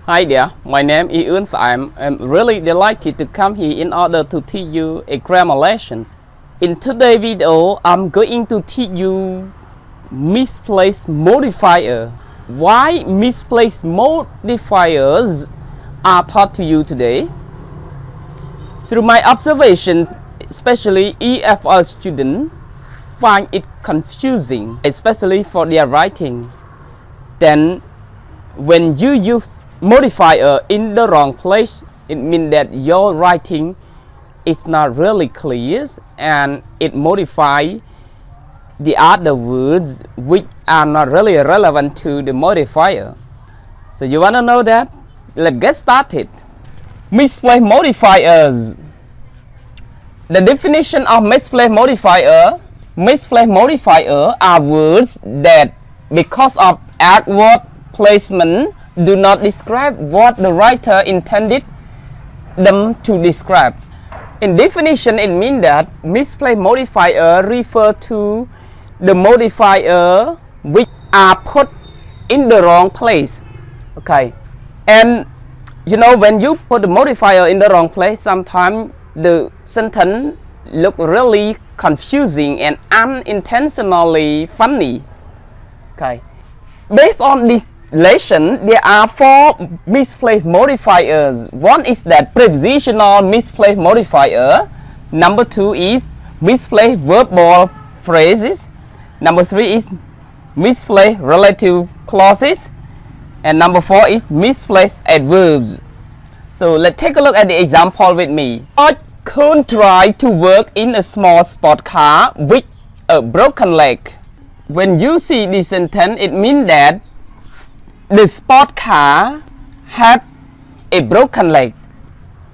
Hi there, my name is Oeun. I'm really delighted to come here in order to teach you a grammar lesson. In today's video, I'm going to teach you misplaced modifier. Why misplaced modifiers are taught to you today? Through my observations, especially EFL students find it confusing, especially for their writing. Then when you use modifier in the wrong place, it means that your writing is not really clear and it modifies the other words which are not really relevant to the modifier. So you want to know that? Let's get started. Misplaced modifiers. The definition of misplaced modifier. Misplaced modifier are words that because of awkward placement do not describe what the writer intended them to describe. In definition, it means that misplaced modifier refer to the modifier which are put in the wrong place. Okay, and you know, when you put the modifier in the wrong place, sometimes the sentence look really confusing and unintentionally funny. Okay, based on this lesson, there are 4 misplaced modifiers. One is that prepositional misplaced modifier. Number 2 is misplaced verbal phrases. Number 3 is misplaced relative clauses. And number 4 is misplaced adverbs. So let's take a look at the example with me. I could try to work in a small sport car with a broken leg. When you see this sentence, it means that the sport car had a broken leg.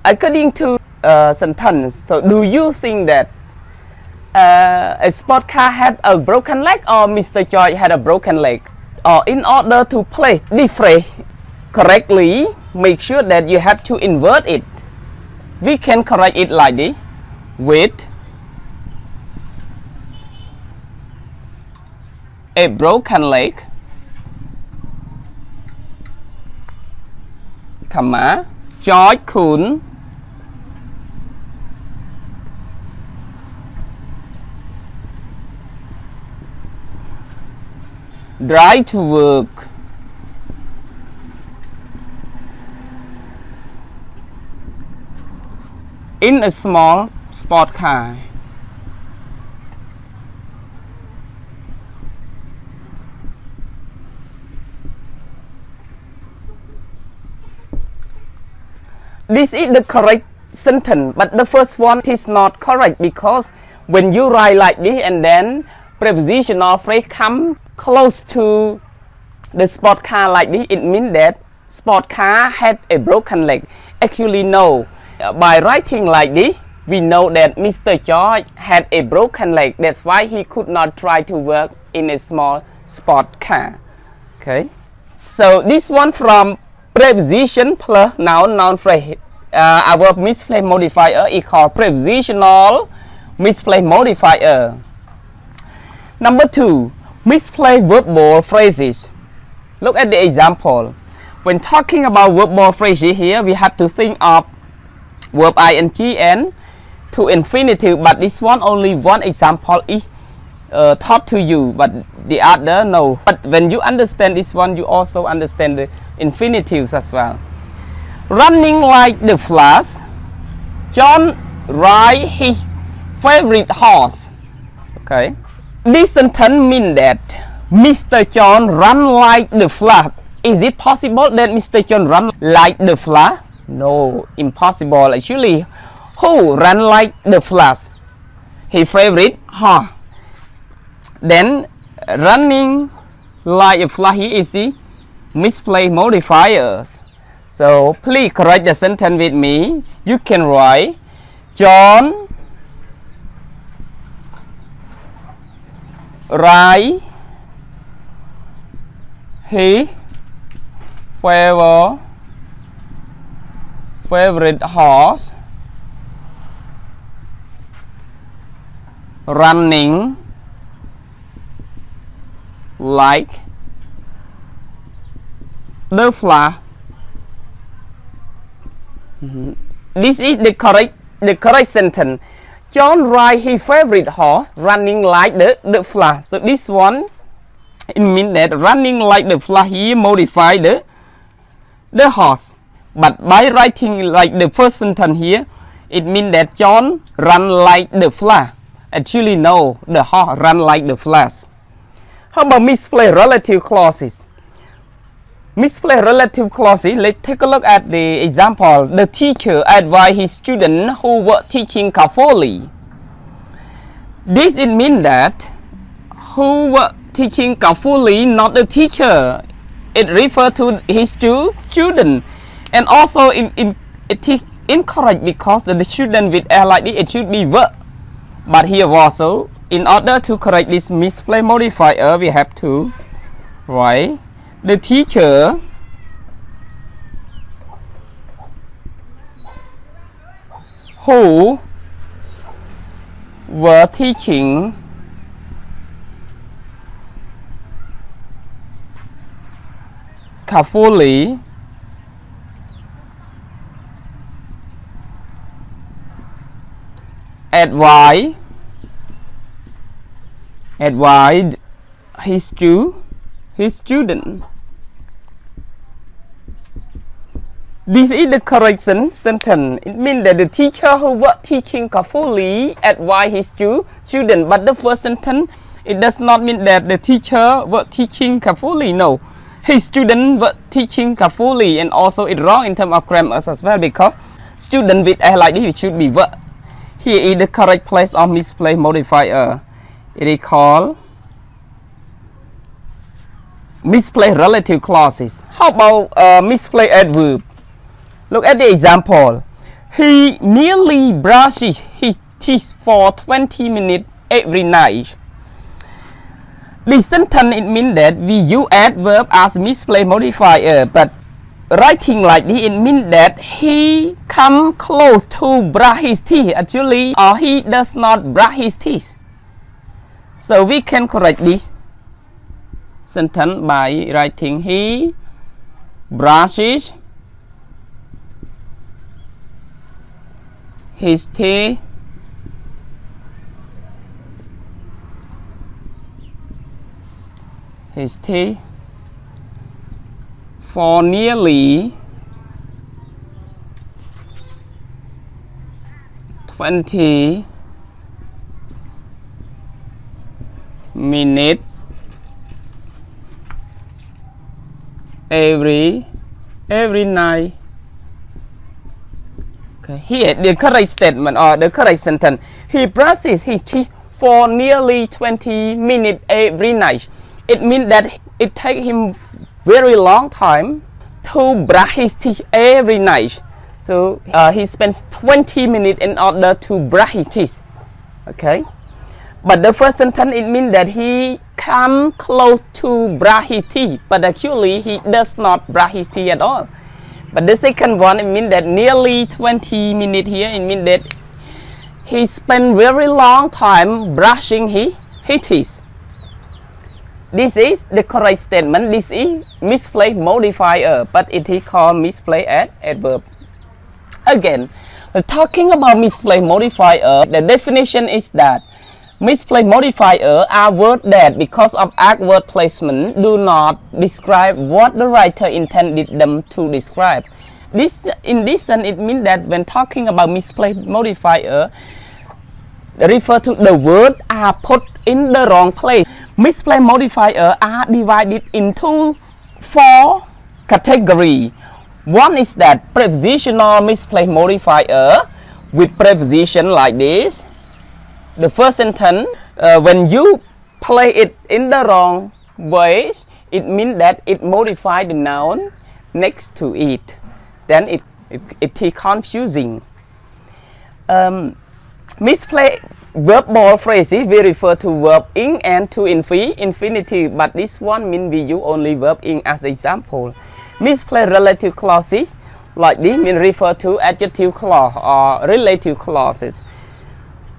According to sentence, so do you think that a sport car had a broken leg or Mr. George had a broken leg? Or in order to place this phrase correctly, make sure that you have to invert it. We can correct it like this: with a broken leg, comma, George could drive to work in a small sport car. This is the correct sentence, but the first one is not correct because when you write like this and then prepositional phrase come close to the sport car like this, it means that sport car had a broken leg. Actually no, by writing like this we know that Mr. George had a broken leg. That's why he could not try to work in a small sport car. Okay, so this one from preposition plus noun phrase. Our misplaced modifier is called prepositional misplaced modifier. Number 2, misplaced verbal phrases. Look at the example. When talking about verbal phrases here, we have to think of verb ing and to infinitive, but this one only one example is taught to you, but the other no. But when you understand this one, you also understand the infinitives as well. Running like the flash, John ride his favorite horse. Okay, this sentence means that Mr. John run like the flash. Is it possible that Mr. John run like the flash? No, impossible. Actually, who run like the flash? His favorite horse. Then running like a flash is the misplaced modifiers. So please correct the sentence with me. You can write John ride his favorite horse running like the flash This is the correct sentence. John ride his favorite horse running like the flash. So this one, it means that running like the flash, he modified the horse. But by writing like the first sentence here, it means that John run like the flash. Actually, no, the horse run like the flash. How about misplaced relative clauses? Misplaced relative clauses, let's take a look at the example. The teacher advised his students who were teaching carefully. This it means that who were teaching carefully, not the teacher. It refers to his student. And also it is incorrect because the student with a like this, it should be verb. But here also, in order to correct this misplaced modifier, we have to write the teacher who were teaching carefully advised his student. This is the correct sentence. It means that the teacher who was teaching carefully advised his student. But the first sentence, it does not mean that the teacher was teaching carefully. No, his student was teaching carefully, and also it's wrong in terms of grammar as well because student with a like this, it should be verb. Here is the correct place of misplaced modifier. It is called misplaced relative clauses. How about misplaced adverb? Look at the example. He nearly brushes his teeth for 20 minutes every night. This sentence, it means that we use adverb as misplaced modifier, but writing like this, it means that he come close to brush his teeth actually, or he does not brush his teeth. So we can correct this sentence by writing he brushes his teeth for nearly 20 minutes every night. Okay, here the correct statement or the correct sentence. He brushes his teeth for nearly 20 minutes every night. It means that it takes him very long time to brush his teeth every night. So he spends 20 minutes in order to brush his teeth. Okay, but the first sentence, it means that he come close to brush his teeth, but actually he does not brush his teeth at all. But the second one, it means that nearly 20 minutes here, it means that he spent very long time brushing his teeth. This is the correct statement. This is misplaced modifier, but it is called misplaced adverb. Again, talking about misplaced modifier, the definition is that misplaced modifier are words that, because of awkward placement, do not describe what the writer intended them to describe. In this sense, it means that when talking about misplaced modifier, refer to the words are put in the wrong place. Misplaced modifiers are divided into 4 categories. One is that prepositional misplaced modifier with preposition like this. The first sentence, when you play it in the wrong ways, it means that it modifies the noun next to it. Then it is confusing. Misplaced verbal phrases, we refer to verb ing and to infinitive, but this one means we use only verb ing as example. Misplaced relative clauses like this mean refer to adjective clause or relative clauses.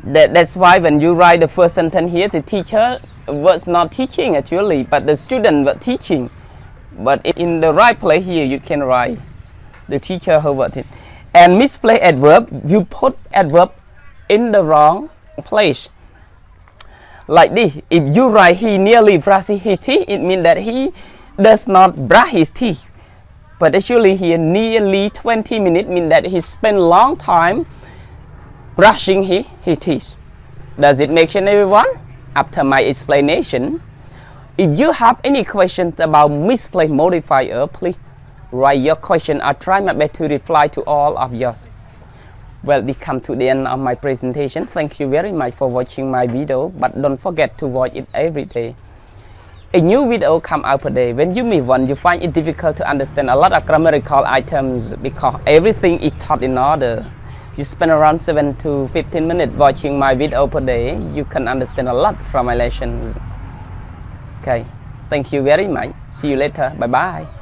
That's why when you write the first sentence here, the teacher was not teaching actually, but the student was teaching. But in the right place here, you can write the teacher who was teaching. And misplaced adverb, you put adverb in the wrong place. Like this, if you write he nearly brushes his teeth, it means that he does not brush his teeth. But actually here nearly 20 minutes means that he spent a long time brushing his teeth. Does it make sense, everyone? After my explanation, if you have any questions about misplaced modifier, please write your question. I'll try my best to reply to all of yours. Well, we come to the end of my presentation. Thank you very much for watching my video, but don't forget to watch it every day. A new video come out per day. When you meet one, you find it difficult to understand a lot of grammatical items because everything is taught in order. You spend around 7 to 15 minutes watching my video per day. You can understand a lot from my lessons. Okay, thank you very much. See you later. Bye bye.